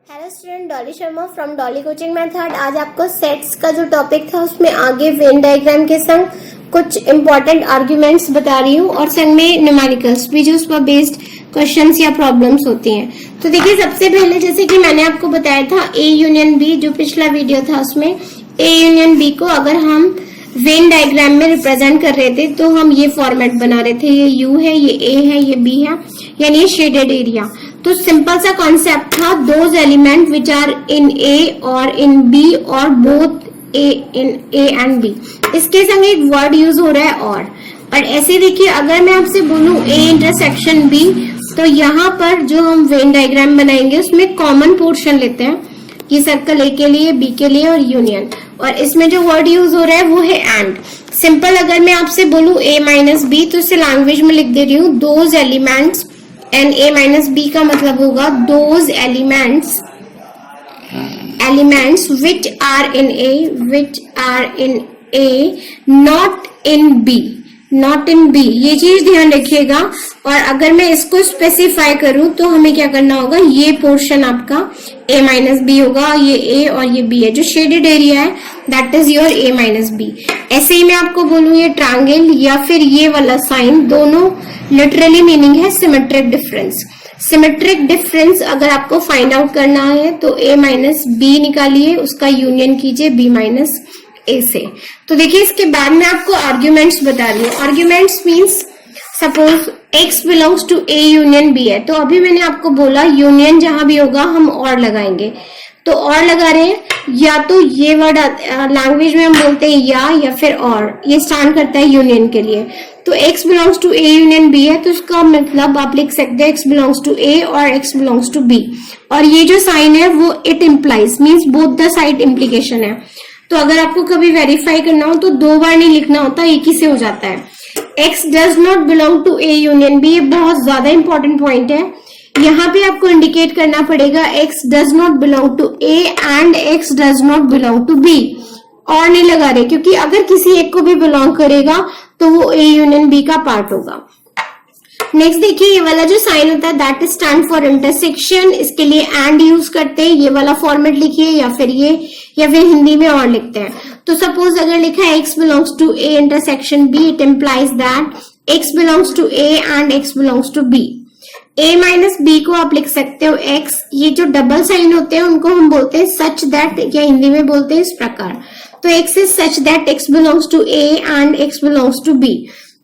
Hello student, Dolly Sharma from Dolly coaching method. आज आपको sets का जो टॉपिक था उसमें आगे वेन डायग्राम के संग कुछ इंपॉर्टेंट आर्ग्यूमेंट्स बता रही हूँ और संग में न्यूमेरिकल्स भी जो उस पर बेस्ड क्वेश्चंस या प्रॉब्लम्स होती हैं। तो देखिए, सबसे पहले जैसे कि मैंने आपको बताया था ए यूनियन बी, जो पिछला वीडियो था उसमें ए यूनियन बी को अगर हम वेन डायग्राम में रिप्रेजेंट कर रहे थे तो हम ये फॉर्मेट बना रहे थे। ये यू है, ये ए है, ये बी है, यानी ये शेडेड एरिया। तो सिंपल सा कॉन्सेप्ट था, those element which are in ए और इन बी और both A in A and B. इसके संग एक वर्ड यूज हो रहा है और ऐसे देखिए, अगर मैं आपसे बोलूं ए इंटरसेक्शन बी, तो यहाँ पर जो हम वेन डायग्राम बनाएंगे उसमें कॉमन पोर्शन लेते हैं, ये सर्कल ए के लिए, बी के लिए और यूनियन, और इसमें जो वर्ड यूज हो रहा है वो है एंड। सिंपल अगर मैं आपसे बोलूं ए माइनस बी, तो इसे लैंग्वेज में लिख दे रही हूँ those elements, and A minus B का मतलब होगा those elements which are in A not in B. ये चीज ध्यान रखिएगा। और अगर मैं इसको स्पेसिफाई करूं तो हमें क्या करना होगा, ये पोर्शन आपका a माइनस बी होगा, ये a और ये b है, जो शेडेड एरिया है that is your a minus B. ऐसे ही मैं आपको बोलूं ये ट्रायंगल या फिर ये वाला साइन, दोनों लिटरली मीनिंग है सिमेट्रिक डिफरेंस। सिमेट्रिक डिफरेंस अगर आपको फाइंड आउट करना है तो a माइनस बी निकालिए, उसका यूनियन कीजिए b माइनस ए से। तो देखिए, इसके बाद में आपको आर्ग्यूमेंट्स बता रही हूँ। Arguments means suppose x belongs to a union b है, तो अभी मैंने आपको बोला यूनियन जहां भी होगा हम और लगाएंगे, तो और लगा रहे हैं, या तो ये वर्ड लैंग्वेज में हम बोलते हैं या फिर और, ये स्टैंड करता है यूनियन के लिए। तो x belongs to a union b है, तो इसका मतलब आप लिख सकते हैं x बिलोंग्स टू a और x बिलोंग्स टू b, और ये जो साइन है वो it implies means both the side implication है। तो अगर आपको कभी वेरीफाई करना हो तो दो बार नहीं लिखना होता, एक ही से हो जाता है। x does not belong to a union b, ये बहुत ज्यादा इंपॉर्टेंट पॉइंट है। यहाँ पे आपको इंडिकेट करना पड़ेगा x does not belong to a and x does not belong to b, और नहीं लगा रहे, क्योंकि अगर किसी एक को भी बिलोंग करेगा तो वो a यूनियन b का पार्ट होगा। नेक्स्ट देखिए, ये वाला जो साइन होता है that is stand for intersection, इसके लिए एंड यूज करते हैं। ये वाला फॉर्मेट लिखिए या फिर हिंदी में और लिखते हैं। तो सपोज अगर लिखा है x belongs to a intersection b, it implies that x belongs to a and x belongs to b। a minus b को आप लिख सकते हो x, ये जो डबल साइन होते हैं उनको हम बोलते हैं सच दैट, या हिंदी में बोलते हैं इस प्रकार। तो x is such that x belongs to a and x belongs to b।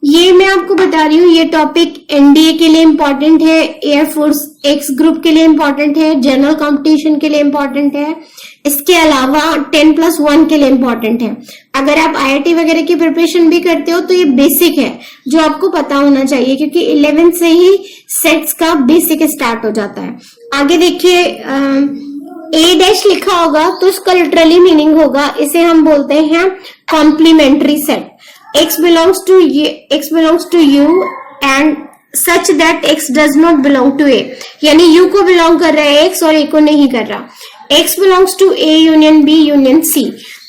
ये मैं आपको बता रही हूँ, ये टॉपिक एनडीए के लिए इंपॉर्टेंट है, एयरफोर्स एक्स ग्रुप के लिए इंपॉर्टेंट है, जनरल कंपटीशन के लिए इंपॉर्टेंट है, इसके अलावा 10+1 के लिए इंपॉर्टेंट है। अगर आप आईआईटी वगैरह की प्रिपरेशन भी करते हो तो ये बेसिक है जो आपको पता होना चाहिए, क्योंकि 11th से ही सेट्स का बेसिक स्टार्ट हो जाता है। आगे देखिए, ए डैश लिखा होगा तो इसका लिटरली मीनिंग होगा, इसे हम बोलते हैं complementary set. x belongs to you and such that x does not belong to a, यानी u को बिलोंग कर रहा है x और a को नहीं कर रहा। x belongs to a union b union c,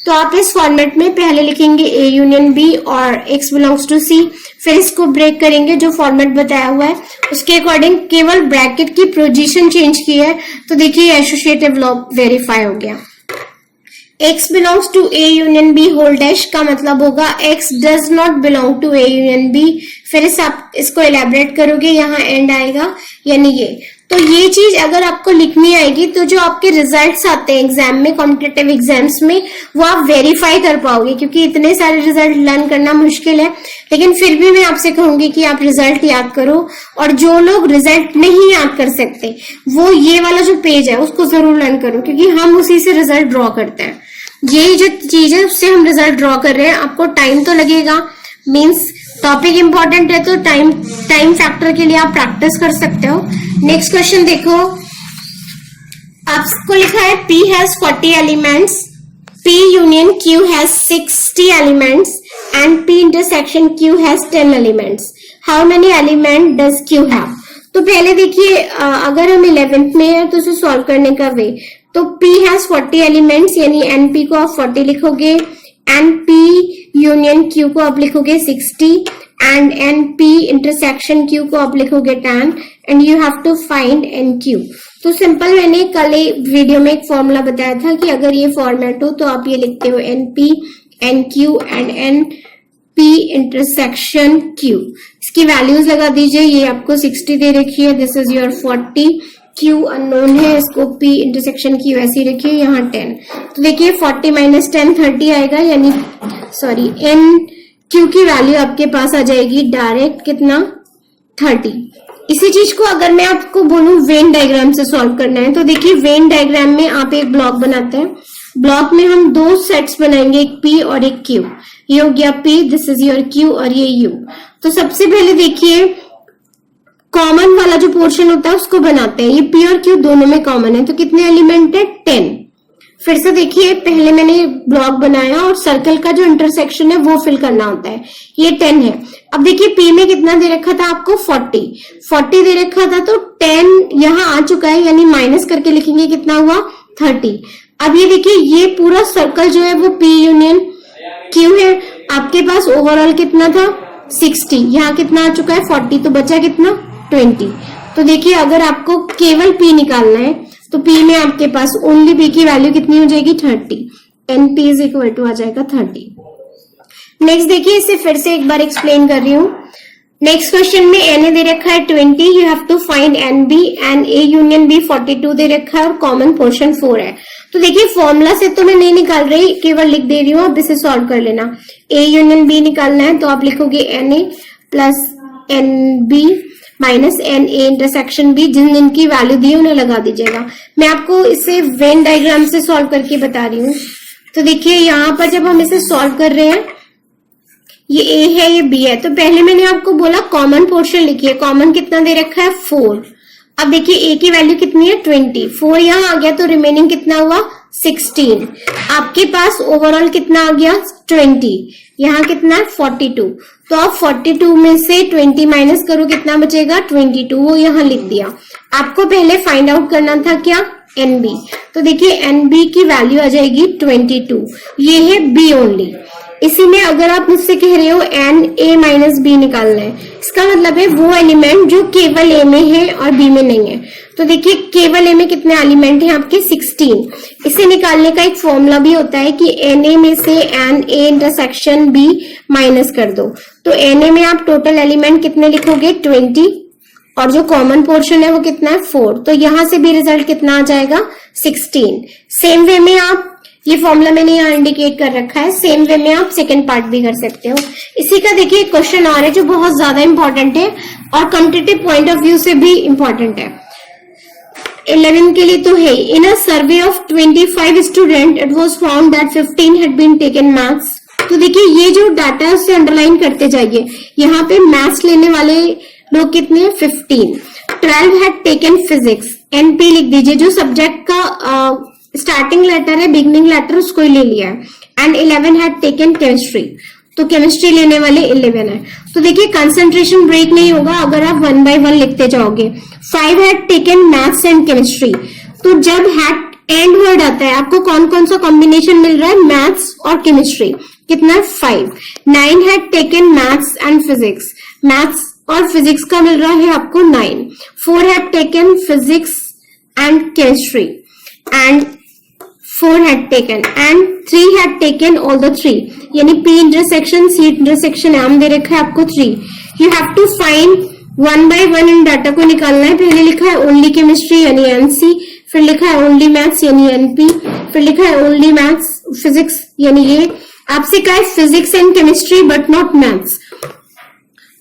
तो आप इस फॉर्मेट में पहले लिखेंगे a यूनियन b और x belongs to c, फिर इसको ब्रेक करेंगे जो फॉर्मेट बताया हुआ है उसके अकॉर्डिंग, केवल ब्रैकेट की पोजीशन चेंज की है। तो देखिए, एसोसिएटिव लॉ वेरीफाई हो गया। x belongs to a union b whole dash का मतलब होगा x does not belong to a union b। फिर आप इसको इलेबोरेट करोगे, यहाँ एंड आएगा, यानी ये। तो ये चीज अगर आपको लिखनी आएगी तो जो आपके रिजल्ट्स आते हैं एग्जाम में, कॉम्पिटिटिव एग्जाम्स में, वो आप वेरीफाई कर पाओगे, क्योंकि इतने सारे रिजल्ट लर्न करना मुश्किल है। लेकिन फिर भी मैं आपसे कहूंगी कि आप रिजल्ट याद करो, और जो लोग रिजल्ट नहीं याद कर सकते वो ये वाला जो पेज है उसको जरूर लर्न करो, क्योंकि हम उसी से रिजल्ट ड्रॉ करते हैं। यही जो चीज है उससे हम रिजल्ट ड्रॉ कर रहे हैं। आपको टाइम तो लगेगा, मींस टॉपिक इंपॉर्टेंट है तो टाइम फैक्टर के लिए आप प्रैक्टिस कर सकते हो। नेक्स्ट क्वेश्चन देखो, आपको लिखा है P has 40 elements, P union Q has 60 elements and P intersection Q has 10 elements. How many element does Q have? तो पहले देखिए, अगर हम 11th में है तो इसे सॉल्व करने का वे, तो P हैज 40 एलिमेंट्स, यानी NP को आप 40 लिखोगे, एंड P यूनियन Q को आप लिखोगे 60, and N P intersection Q को आप लिखोगे tan and you have to find N Q. तो सिंपल, मैंने कल वीडियो में एक फॉर्मूला बताया था कि अगर ये फॉर्मेट हो तो आप ये लिखते हो N P N Q and N P intersection Q. इसकी वैल्यूज लगा दीजिए। ये आपको 60 दे रखी है, this is your 40, Q unknown है, इसको पी इंटरसेक्शन क्यू ऐसी रखिए, यहाँ 10। तो देखिए 40 माइनस 10 30 आएगा, यानी सॉरी एन क्यू की वैल्यू आपके पास आ जाएगी डायरेक्ट कितना 30। इसी चीज को अगर मैं आपको बोलूं वेन डायग्राम से सॉल्व करना है, तो देखिए वेन डायग्राम में आप एक ब्लॉक बनाते हैं। ब्लॉक में हम दो सेट्स बनाएंगे, एक पी और एक क्यू। ये हो गया P, this is your Q और ये यू। तो सबसे पहले देखिए कॉमन वाला जो पोर्शन होता है उसको बनाते हैं। ये पी और क्यू दोनों में कॉमन है, तो कितने एलिमेंट है 10। फिर से देखिए, पहले मैंने ब्लॉक बनाया और सर्कल का जो इंटरसेक्शन है वो फिल करना होता है। ये 10 है। अब देखिए पी में कितना दे रखा था आपको 40 दे रखा था, तो 10 यहाँ आ चुका है, यानी माइनस करके लिखेंगे कितना हुआ 30। अब ये देखिए ये पूरा सर्कल जो है वो पी यूनियन क्यू है। आपके पास ओवरऑल कितना था 60, यहाँ कितना आ चुका है 40, तो बचा कितना 20। तो देखिए अगर आपको केवल पी निकालना है तो पी में आपके पास ओनली पी की वैल्यू कितनी हो जाएगी 30, N P is equal to आ जाएगा 30। नेक्स्ट देखिए, इसे फिर से एक बार एक्सप्लेन कर रही हूँ। नेक्स्ट क्वेश्चन में एन ए दे रखा है 20, you have to find N B and A union B 42 दे रखा है और कॉमन पोर्शन 4 है। तो देखिए फॉर्मूला से तो मैं नहीं निकाल रही, केवल लिख दे रही हूँ, आप इसे सॉल्व कर लेना। ए यूनियन बी निकालना है तो आप लिखोगे N A plus N B minus N A intersection B, जिन जिन की वैल्यू दी उन्हें लगा दीजिएगा। मैं आपको इसे वेन डायग्राम से सॉल्व करके बता रही हूँ। तो देखिए यहाँ पर जब हम इसे सॉल्व कर रहे हैं, ये ए है ये बी है, तो पहले मैंने आपको बोला कॉमन पोर्शन लिखिए। कॉमन कितना दे रखा है 4। अब देखिए ए की वैल्यू कितनी है 20, 4 यहाँ आ गया तो रिमेनिंग कितना हुआ 16। आपके पास ओवरऑल कितना आ गया 20, यहाँ कितना है 42। तो आप 42 में से 20 माइनस करो, कितना बचेगा 22, वो यहाँ लिख दिया। आपको पहले फाइंड आउट करना था क्या एन बी। तो देखिए एन बी की वैल्यू आ जाएगी 22, ये है बी ओनली। इसी में अगर आप मुझसे कह रहे हो एन ए माइनस बी निकालना है, इसका मतलब है वो एलिमेंट जो केवल ए में है और बी में नहीं है। तो देखिए केवल ए में कितने एलिमेंट हैं आपके 16। इसे निकालने का एक फॉर्मूला भी होता है कि एन ए में से N A intersection B minus कर दो। तो एन ए में आप टोटल एलिमेंट कितने लिखोगे 20 और जो कॉमन पोर्शन है वो कितना है 4। तो यहां से भी रिजल्ट कितना आ जाएगा 16। सेम वे में आप, ये फॉर्मूला मैंने यहाँ इंडिकेट कर रखा है, सेम वे में आप सेकंड पार्ट भी कर सकते हो। इसी का देखिए क्वेश्चन और है जो बहुत ज्यादा इंपॉर्टेंट है और कॉम्पिटिटिव पॉइंट ऑफ व्यू से भी इंपॉर्टेंट है। 11 के लिए तो है, इन अ survey of 25 student it was found that 15 had been taken maths. तो देखिए ये जो डाटा है उससे अंडरलाइन करते जाइए। यहाँ पे मैथ्स लेने वाले लोग कितने हैं 15। 12 हैड टेकन फिजिक्स, एनपी लिख दीजिए, जो सब्जेक्ट का स्टार्टिंग लेटर है, बिगनिंग लेटर, उसको ही ले लिया है। एंड 11 हैड टेकन केमिस्ट्री, तो केमिस्ट्री लेने वाले 11 है। तो देखिए कंसंट्रेशन ब्रेक नहीं होगा अगर आप 1 by 1 लिखते जाओगे। 5 had taken maths and chemistry, तो जब हैड एंड वर्ड आता है आपको कौन कौन सा कॉम्बिनेशन मिल रहा है मैथ्स और केमिस्ट्री, कितना 5। 9 had taken maths and physics, maths और फिजिक्स का मिल रहा है आपको 9। 4 had taken physics and chemistry and 4 had taken and 3 had taken all the 3, यानी P intersection C intersection नाम दे रखा है आपको 3। You have to find 1 by 1 in data को निकालना है। पहले लिखा है ओनली केमिस्ट्री यानी NC, फिर लिखा है ओनली मैथ्स यानी NP, फिर लिखा है ओनली मैथ्स फिजिक्स यानी ये। आपसे कहा है physics and chemistry but not maths.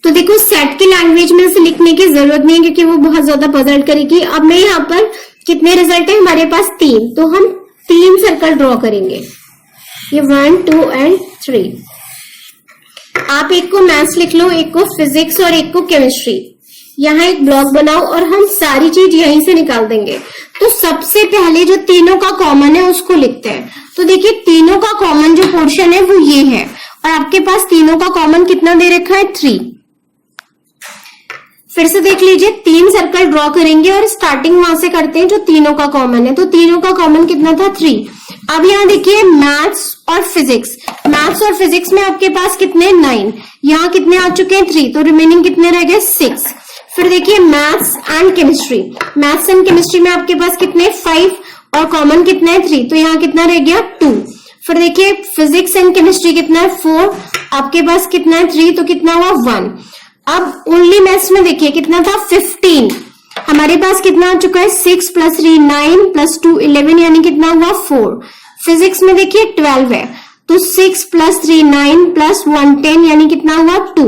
तो देखो सेट की लैंग्वेज में से लिखने की जरूरत नहीं है क्योंकि वो बहुत ज्यादा पजल करेगी। अब मैं यहाँ पर कितने रिजल्ट है हमारे पास 3, तो हम 3 सर्कल ड्रॉ करेंगे, ये 1 2 एंड 3। आप एक को मैथ्स लिख लो, एक को फिजिक्स और एक को केमिस्ट्री। यहाँ एक ब्लॉक बनाओ और हम सारी चीज यहीं से निकाल देंगे। तो सबसे पहले जो तीनों का कॉमन है उसको लिखते हैं। तो देखिए तीनों का कॉमन जो पोर्शन है वो ये है और आपके पास तीनों का कॉमन कितना दे रखा है 3। फिर से देख लीजिए 3 सर्कल ड्रॉ करेंगे और स्टार्टिंग वहां से करते हैं जो तीनों का कॉमन है। तो तीनों का कॉमन कितना था 3। अब यहाँ देखिए मैथ्स और फिजिक्स, मैथ्स और फिजिक्स में आपके पास कितने 9, यहाँ कितने आ चुके हैं 3, तो रिमेनिंग कितने रह गए 6। फिर देखिए maths and chemistry, maths and chemistry में आपके पास कितने 5 और कॉमन कितना है 3, तो यहाँ कितना रह गया 2। फिर देखिए फिजिक्स एंड केमिस्ट्री कितना है 4, आपके पास कितना है 3, तो कितना हुआ 1। अब ओनली मैथ्स में देखिए कितना था 15, हमारे पास कितना आ चुका है 6 + 3 9 + 2 11, यानी कितना हुआ 4। फिजिक्स में देखिए 12 है, तो 6 + 3 9 + 1 10, यानी कितना हुआ 2।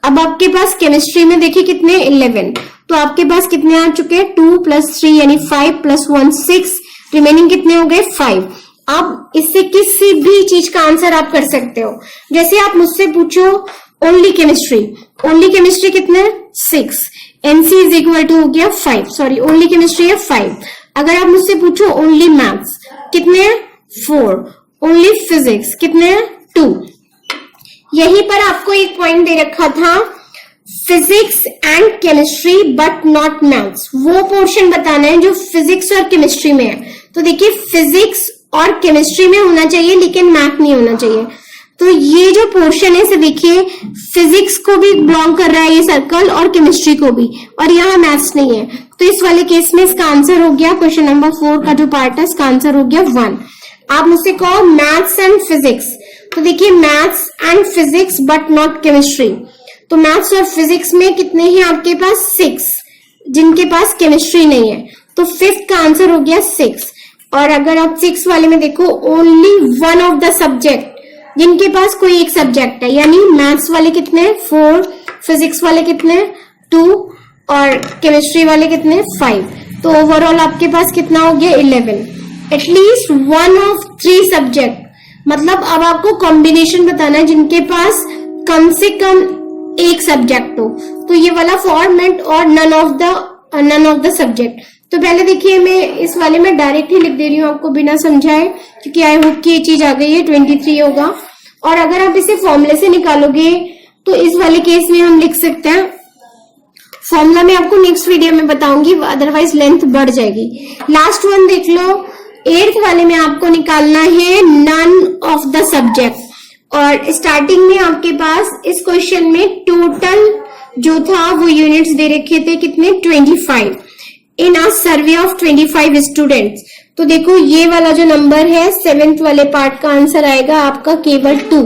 अब आपके पास केमिस्ट्री में देखिए कितने 11, तो आपके पास कितने आ चुके हैं 2 + 3 यानी 5 + 1 6, रिमेनिंग कितने हो गए 5। अब इससे किसी भी चीज का आंसर आप कर सकते हो। जैसे आप मुझसे पूछो ओनली केमिस्ट्री कितने 6, NC = हो गया 5, सॉरी ओनली केमिस्ट्री है 5। अगर आप मुझसे पूछो ओनली मैथ्स कितने 4, ओनली फिजिक्स कितने 2। यहीं पर आपको एक पॉइंट दे रखा था physics and chemistry but not maths, वो पोर्शन बताना है जो फिजिक्स और केमिस्ट्री में है। तो देखिए फिजिक्स और केमिस्ट्री में होना चाहिए लेकिन मैथ नहीं होना चाहिए। तो ये जो पोर्शन है इसे देखिए फिजिक्स को भी बिलोंग कर रहा है ये सर्कल और केमिस्ट्री को भी, और यहाँ मैथ्स नहीं है, तो इस वाले केस में इसका आंसर हो गया क्वेश्चन नंबर 4 का जो पार्ट है इसका आंसर हो गया 1। आप मुझसे कहो मैथ्स एंड फिजिक्स, तो देखिए maths and physics but not chemistry, तो मैथ्स और फिजिक्स में कितने हैं आपके पास 6, जिनके पास केमिस्ट्री नहीं है, तो 5th का आंसर हो गया 6। और अगर आप 6 वाले में देखो only one of the subject, जिनके पास कोई एक सब्जेक्ट है, यानी मैथ्स वाले कितने 4, फिजिक्स वाले कितने 2 और केमिस्ट्री वाले कितने 5, तो ओवरऑल आपके पास कितना हो गया 11। एटलीस्ट 1 ऑफ 3 सब्जेक्ट, मतलब अब आपको कॉम्बिनेशन बताना है जिनके पास कम से कम एक सब्जेक्ट हो, तो ये वाला फॉर्मेट और नन ऑफ द सब्जेक्ट। तो पहले देखिए मैं इस वाले में डायरेक्ट ही लिख दे रही हूँ आपको बिना समझाए, क्योंकि आई होप कि ये चीज आ गई है 23 होगा। और अगर आप इसे फॉर्मूले से निकालोगे तो इस वाले केस में हम लिख सकते हैं, फॉर्मूला मैं आपको नेक्स्ट वीडियो में बताऊंगी, अदरवाइज लेंथ बढ़ जाएगी। लास्ट वन देख लो, 8th वाले में आपको निकालना है नन ऑफ द सब्जेक्ट, और स्टार्टिंग में आपके पास इस क्वेश्चन में टोटल जो था वो यूनिट्स दे रखे थे कितने 25 इन अ सर्वे ऑफ 25 स्टूडेंट्स। तो देखो ये वाला जो नंबर है 7th वाले पार्ट का आंसर आएगा आपका केवल 2,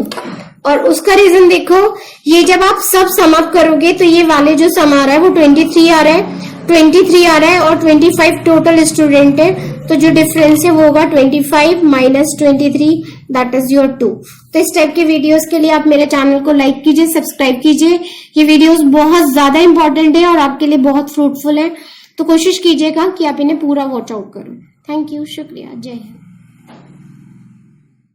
और उसका रीजन देखो, ये जब आप सब सम अप करोगे तो ये वाले जो सम आ रहा है वो 23 आ रहा है और 25 टोटल स्टूडेंट है, तो जो डिफरेंस है वो होगा 25 - 23 दैट इज योर 2। तो इस टाइप के वीडियोस के लिए आप मेरे चैनल को लाइक कीजिए, सब्सक्राइब कीजिए। ये वीडियोस बहुत ज्यादा इंपॉर्टेंट है और आपके लिए बहुत फ्रूटफुल है, तो कोशिश कीजिएगा कि आप इन्हें पूरा वॉच आउट करो। थैंक यू, शुक्रिया, जय हिंद।